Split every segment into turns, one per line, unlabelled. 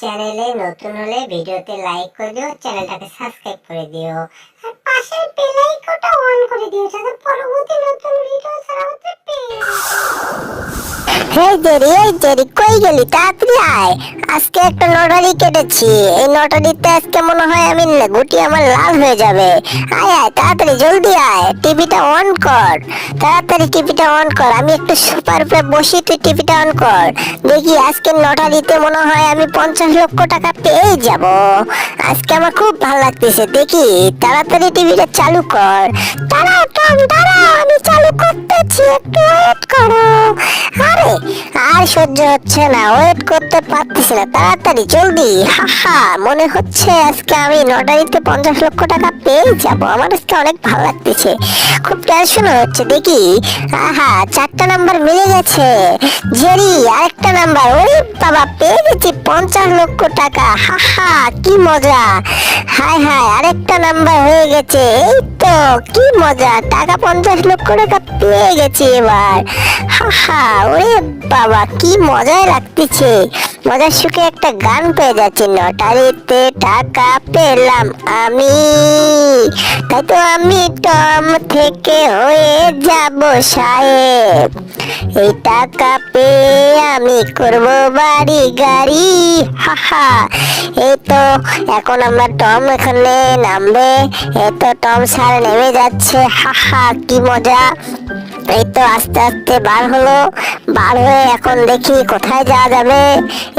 চ্যানেলে নতুন হলে ভিডিওতে লাইক করে দিও, চ্যানেলটাকে সাবস্ক্রাইব করে দিও আর পাশের বেল আইকনটা অন করে দিও যাতে পরবর্তী নতুন ভিডিও ছাড়াতে পেয়ে এই জেরি কই গেলি? তাড়াতাড়ি আয়, আজকে একটা লটারি কেটেছি। এই লটারিতে আজকে মনে হয় আমি গুটি আমার লাল হয়ে যাবে। আয় আয় তাড়াতাড়ি জলদি আয়, টিভিটা অন কর, তাড়াতাড়ি টিভিটা অন কর। আমি একটু সোফার উপরে বসি, তুই টিভিটা অন কর। দেখি আজকে লটারিতে মনে হয় আমি 50 লক্ষ টাকা পেয়ে যাব। আজকে আমার খুব ভালো লাগতেছে। দেখি তাড়াতাড়ি টিভিটা চালু কর। দাঁড়াও টম দাঁড়াও, আমি চালু করতেছি, একটু ওয়েট করো। আরে আর সহ্য হচ্ছে না, ওয়েট করতে পারতেছি না, তাড়াতাড়ি জলদি। হাহা, মনে হচ্ছে আজকে আমি লটারিতে 50 লক্ষ টাকা পেয়ে যাব। আমার আজকে অনেক ভালো লাগতেছে, খুব টেনশন হচ্ছে। দেখি আহা, 4টা নাম্বার মিলে গেছে। জেরি আরেকটা নাম্বার, ওরে বাবা পেয়ে গেছি 50 লক্ষ টাকা। হাহা কি মজা, হায় হায় আরেকটা নাম্বার হয়ে গেছে। এই তো কি মজা, টাকা 50 লক্ষ টাকা পেয়ে গেছি এবার। হাহা ওরে বাবা কি মজাই লাগতেছে, মজার সুখে একটা গান পেয়ে যাচ্ছি। লটারিতে টাকা পেলাম আমি, তাই তো আমি টম থেকে হয়ে যাব সাহেব। এই টাকা পেয়ে আমি করব বাড়ি গাড়ি। হাহা এই তো এখন আমরা টম এখানে নামবে। এই তো টম স্যার নেমে যাচ্ছে। হাহা কি মজা। এই তো আস্তে আস্তে বার হলো, বার হয়ে এখন দেখি কোথায় যাওয়া যাবে।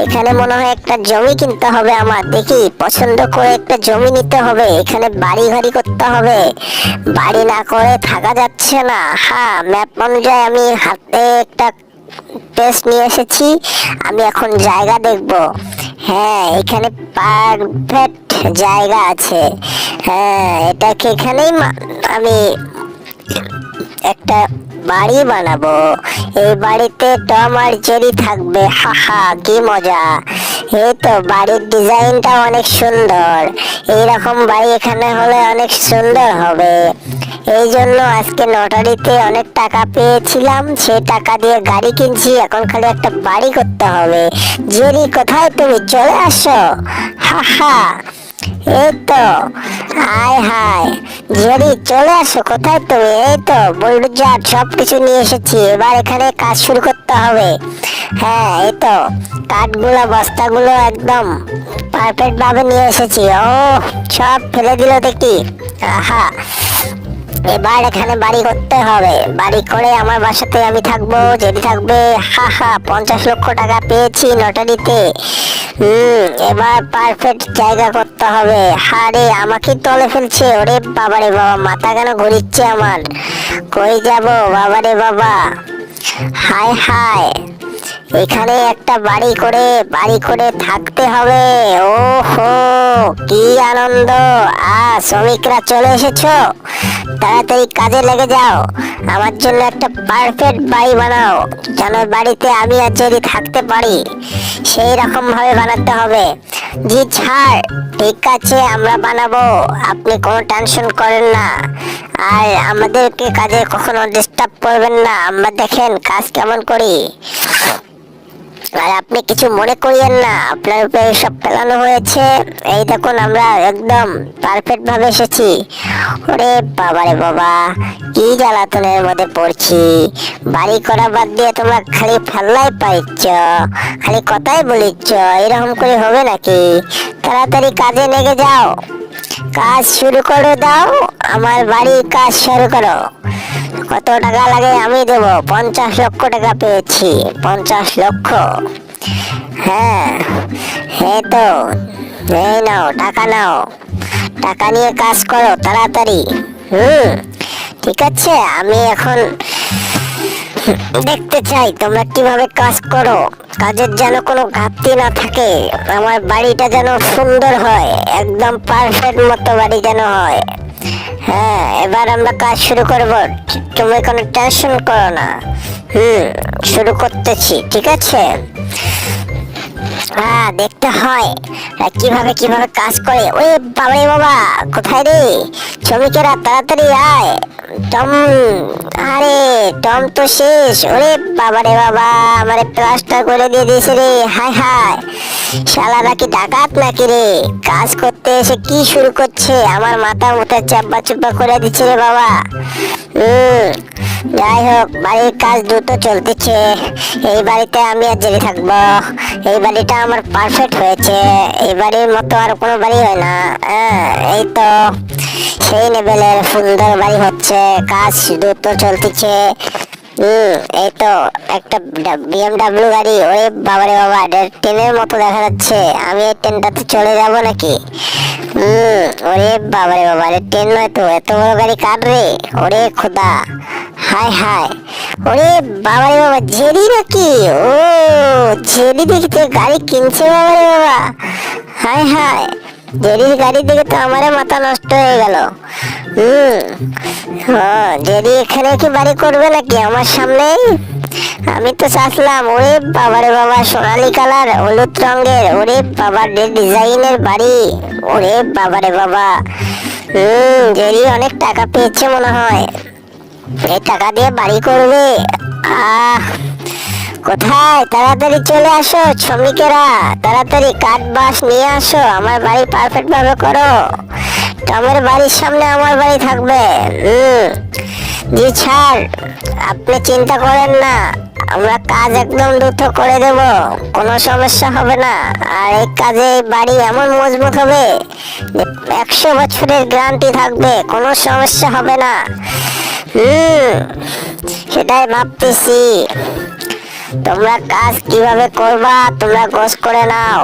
এখানে মনে হয় একটা জমি কিনতে হবে আমার। দেখি পছন্দ করে একটা জমি নিতে হবে, এখানে বাড়ি ঘাড়ি করতে হবে। বাড়ি না করে থাকা যাচ্ছে না। হ্যাঁ ম্যাপ অনুযায়ী আমি হাতে একটা টেস্ট নিয়ে এসেছি, আমি এখন জায়গা দেখব। হ্যাঁ এখানে পারফেক্ট জায়গা আছে। হ্যাঁ এটাকে এখানেই আমি একটা বাড়ি বানাবো। এই বাড়িতে টম আর জেরি থাকবে। হাহা কি মজা। এই তো বাড়ির ডিজাইনটা অনেক সুন্দর, এইরকম বাড়ি এখানে হলে অনেক সুন্দর হবে। এই জন্য আজকে লটারিতে অনেক টাকা পেয়েছিলাম, সেই টাকা দিয়ে গাড়ি কিনছি। এখন খালি একটা বাড়ি করতে হবে। জেরি কোথায় তুমি? চলে আসো। হাহা এই তো হায় হায় জেরি চলে আসো, কোথায় তুমি? এই তো বুলডোজার সব কিছু নিয়ে এসেছি, এবার এখানে কাজ শুরু করতে হবে। হ্যাঁ এই তো কাঠগুলো বস্তাগুলো একদম পারফেক্ট ভাবে নিয়ে এসেছি। ও সব ফেলে দিল দেখি। আহা এবার এখানে বাড়ি করতে হবে, বাড়ি করে আমার বাসাতে আমি থাকবো, জেরি থাকবে। হাহা 50 লক্ষ টাকা পেয়েছি লটারিতে। এবার পারফেক্ট জায়গা করতে হবে। হারে আমাকে তলে ফেলছে। ওরে বাবারে বাবা, মাথা কেন ঘুরিচ্ছে আমার, কই যাব বাবারে বাবা। হায় হায় এখানে একটা বাড়ি করে থাকতে হবে। ওহো কি আনন্দ। শ্রমিকরা চলে এসেছো, তাড়াতাড়ি কাজে লেগে যাও, আমার জন্য একটা পারফেক্ট বাড়ি বানাও, যেন বাড়িতে আমি আর জেরি থাকতে পারি। সেই রকম ভাবে বানাতে হবে। জি ছাড়, ঠিক আছে আমরা বানাবো, আপনি কোনো টেনশন করেন না। আর আমাদেরকে কাজে কখনো ডিস্টার্ব করবেন না, আমরা দেখেন কাজ কেমন করি। আর আপনি কিছু মনে করিয়েন না, আপনার উপরে সব ফেলানো হয়েছে। এই দেখুন আমরা একদম পারফেক্ট ভাবে এসেছি। ওরে বাবারে বাবা কি জ্বালাতনের মধ্যে পড়ছি। বাড়ি করা বাদ দিয়ে তোমরা খালি ফেললাই পাইছ, খালি কথাই বলিচ্ছ। এরকম করে হবে নাকি? তাড়াতাড়ি কাজে লেগে যাও, কাজ শুরু করে দাও, আমার বাড়ির কাজ শুরু করো। কত টাকা লাগে আমি দেব। 50 লক্ষ টাকা পেয়েছি, 50 লক্ষ। হ্যাঁ এই তো এই নাও টাকা, নাও টাকা নিয়ে কাজ করো তাড়াতাড়ি। ঠিক আছে আমি এখন দেখতে চাই তোমরা কিভাবে কাজ করো, কাজের যেন কোনো ঘাটতি না থাকে, আমার বাড়িটা যেন সুন্দর হয়, একদম পারফেক্ট মতো বাড়ি যেন হয়। হ্যাঁ এবার আমরা কাজ শুরু করব, তুমি কোনো টেনশন করো না। শুরু করতেছি, ঠিক আছে। দেখতে হয় কিভাবে কিভাবে কাজ করে। ওই বাবারে বাবা, কোথায় রে শ্রমিকেরা, তাড়াতাড়ি আয়। টম, আরে টম তো শেষ। ওরে বাবারে বাবা, আমারে প্লাস্টার করে দিয়ে দিয়েছে রে। হায় হায়, শালারা কি ডাকাত নাকি রে? কাজ করতে এসে কি শুরু করছে, আমার মাথা মুথা চাপা চুপা করে দিচ্ছে রে বাবা। যাই হোক, বাড়ির কাজ দ্রুত চলতেছে। এই বাড়িতে আমি আর জেলে থাকবো। এই বাড়িটা আমার পারফেক্ট হয়েছে। এই বাড়ির মতো আর কোনো বাড়ি হয় না। এই তো সেই লেভেলের সুন্দর বাড়ি হচ্ছে, কাজ দ্রুত চলতেছে। এই তো একটা BMW গাড়ি। ওরে বাবারে বাবা, ট্রেনের মতো দেখা যাচ্ছে। আমি এই ট্রেনটাতে চলে যাব নাকি? ওরে বাবারে বাবা, ট্রেন নয় তো, এত বড় গাড়ি কার রে? ওরে খোদা, হায় হায়। ওরে বাবারে বাবা, জেরি নাকি? ও জেরি দেখিতে গাড়ি কিনছে বাবারে বাবা। হায় হায়, জেরির গাড়ি দেখে তো আমারে মাথা নষ্ট হয়ে গেল। জেরি এখানে কি বাড়ি করবে নাকি আমার সামনেই? আমি তো চাচ্লাম, ওরে বাবারে বাবা, সোনালি কালার, হলুদ রঙের, ওরে বাবা ডিজাইনের বাড়ি। ওরে বাবারে বাবা, জেরি অনেক টাকা পেয়েছে মনে হয়, এই টাকা দিয়ে বাড়ি করবে। কোথায়? তাড়াতাড়ি চলে আসো শ্রমিকেরা, তাড়াতাড়ি কাঠ বাঁশ নিয়ে আসো, আমার বাড়ি পারফেক্ট ভাবে করো। টমের বাড়ির সামনে আমার বাড়ি থাকবে। জি স্যার, আপনি চিন্তা করেন না, আমরা কাজ একদম দ্রুত করে দেব, কোনো সমস্যা হবে না। আর এই কাজে বাড়ি এমন মজবুত হবে, 100 বছরের গ্যারান্টি থাকবে, কোনো সমস্যা হবে না। সেটাই ভাবতেছি। তোমরা কাজ কিভাবে করবা তোমরা গোছ করে নাও,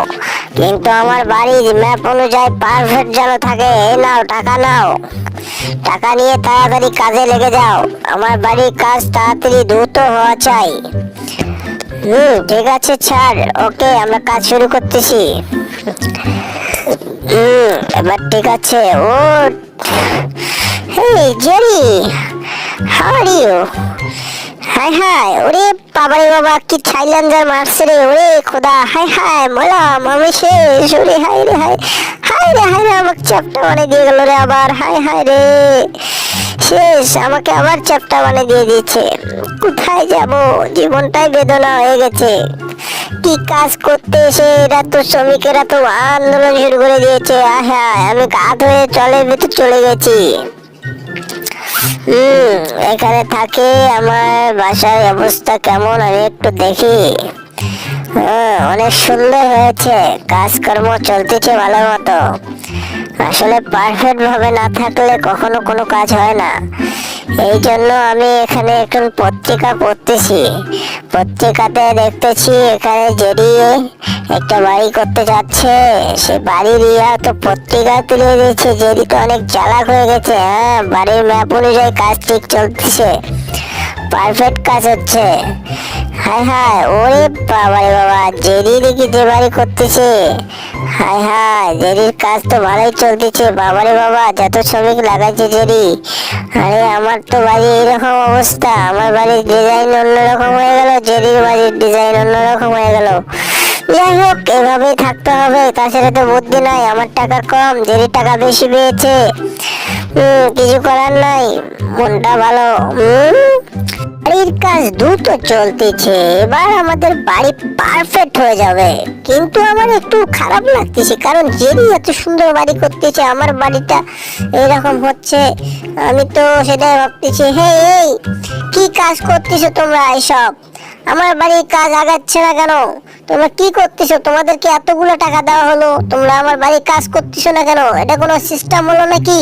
কিন্তু আমার বাড়ির ম্যাপ অনুযায়ী পারফেক্ট যেন থাকে। এই নাও টাকা, নাও টাকা নিয়ে তাড়াতাড়ি কাজে লেগে যাও। আমার বাড়ির কাজ তাড়াতাড়ি দ্রুত হওয়া চাই। ঠিক আছে স্যার, ওকে, আমরা কাজ শুরু করতেছি। এবার ঠিক আছে। ও হেই জেরি, হাউ আর ইউ? হায় হায়, ওরে বাবারে বাবা, কি ছাইলেঞ্জার মারছে রে। ওরে খোদা, হায় হায়, মলাম আমি শেষ। ওরে হায় রে হায়, হায় রে হায় রে, আমাকে চ্যাপটা বানিয়ে দিয়ে গেল রে আবার। হায় হায় রে, শেষ, আমাকে আবার চ্যাপটা বানিয়ে দিয়ে দিয়েছে। কোথায় যাব, জীবনটাই বেদনা হয়ে গেছে। কি কাজ করতে এসে এরা তো শ্রমিকেরা তো আন্দোলন শুরু করে দিয়েছে। হ্যাঁ, আমি কাঠ হয়ে চলে ভিতর চলে গেছি। এখানে থাকে, আমার বাসার অবস্থা কেমন আমি একটু দেখি। অনেক সুন্দর হয়েছে, কাজকর্ম চলতেছে ভালো মতো। আসলে পারফেক্ট ভাবে না থাকলে কখনো কোনো কাজ হয় না। এই জন্য আমি এখানে এখন পত্রিকা পড়তেছি। পত্রিকাতে দেখতেছি এখানে জেরি একটা বাড়ি করতে যাচ্ছে। সে বাড়ির তো পত্রিকা তুলে দিয়েছে। জেরি তো অনেক চালাক হয়ে গেছে। বাড়ির ম্যাপ অনুযায়ী কাজ ঠিক চলতেছে, পারফেক্ট কাজ হচ্ছে। হায় হায়, ওরে বাবারে বাবা, জেরি দেখি যে বাড়ি করতেছে। হায় হায়, জেরির কাজ তো ভালোই চলতেছে। বাবারে বাবা, যত শ্রমিক লাগাইছে জেরি। আরে আমার তো বাড়ি এইরকম অবস্থা, আমার বাড়ির ডিজাইন অন্যরকম হয়ে গেল, জেরির বাড়ির ডিজাইন অন্যরকম হয়ে গেল। যাই হোক, এভাবেই থাকতে হবে, তাছাড়া তো বুদ্ধি নাই। আমার টাকা কম, জেরির টাকা বেশি পেয়েছে। কিছু করার নাই, মনটা ভালো। বাড়ির কাজ দ্রুত চলতেছে, এবার আমাদের বাড়ি পারফেক্ট হয়ে যাবে। কিন্তু আমার একটু খারাপ লাগতেছে, কারণ জেরি এত সুন্দর বাড়ি করতেছে, আমার বাড়িটা এরকম হচ্ছে। আমি তো সেটাই ভাবতেছি। হে, এই কি কাজ করতেছো তোমরা এসব? আমার বাড়ির কাজ আগাচ্ছে না কেন? তোমরা কি করতেছো? তোমাদেরকে এতগুলো টাকা দেওয়া হলো, তোমরা আমার বাড়ির কাজ করতেছো না কেন? এটা কোনো সিস্টেম হলো নাকি?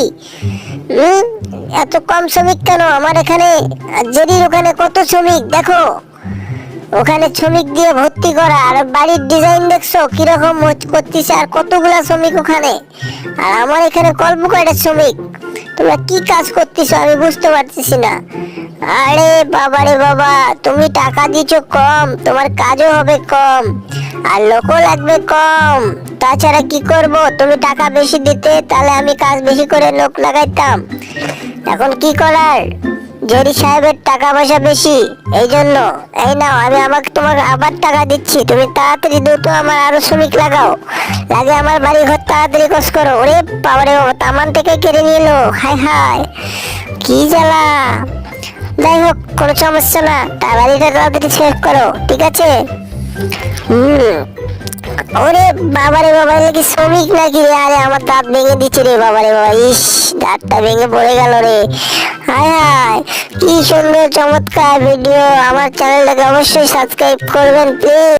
এত কম শ্রমিক কেন আমার এখানে? জেরির ওখানে কত শ্রমিক দেখো, ওখানে শ্রমিক দিয়ে ভর্তি করা। আর বাড়ির ডিজাইন দেখছো কিরকম করতেছে, আর কতগুলা শ্রমিক ওখানে। আর আমার এখানে কল্প কয়টা শ্রমিক। তোমরা কি কাজ করতেছো আমি বুঝতে পারতেছি না। আরে বাবারে বাবা, তুমি টাকা দিছো কম, তোমার কাজও হবে কম, আর লোকও লাগবে কম। তাছাড়া কি করব? তুমি টাকা বেশি দিতে, তাহলে আমি কাজ বেশি করে লোক লাগাইতাম। এখন কি করার, জেরি সাহেবের টাকা পয়সা বেশি, এই জন্য। এই নাও, আমি তোমাকে আবার টাকা দিচ্ছি, তুমি তাড়াতাড়ি দ্রুত আমার আরো শ্রমিক লাগাও, লাগে আমার বাড়ি ঘর তাড়াতাড়ি কাজ করো। ওরে বাবারে বাবা, তামান থেকে কেড়ে নিয়ে এলো, হায় হায় কি জ্বালা। যাই হোক, কোনো সমস্যা না, বাড়িটা তাড়াতাড়ি শেষ করো, ঠিক আছে? ওরে বাবারে বাবা, এগুলো কি শ্রমিক নাকি রে? আরে আমার দাঁত ভেঙে দিচ্ছে রে বাবারে বাবা, ইস দাঁতটা ভেঙে পড়ে গেল রে। হায় হায়, কি সুন্দর চমৎকার ভিডিও। আমার চ্যানেলটাকে অবশ্যই সাবস্ক্রাইব করবেন প্লিজ।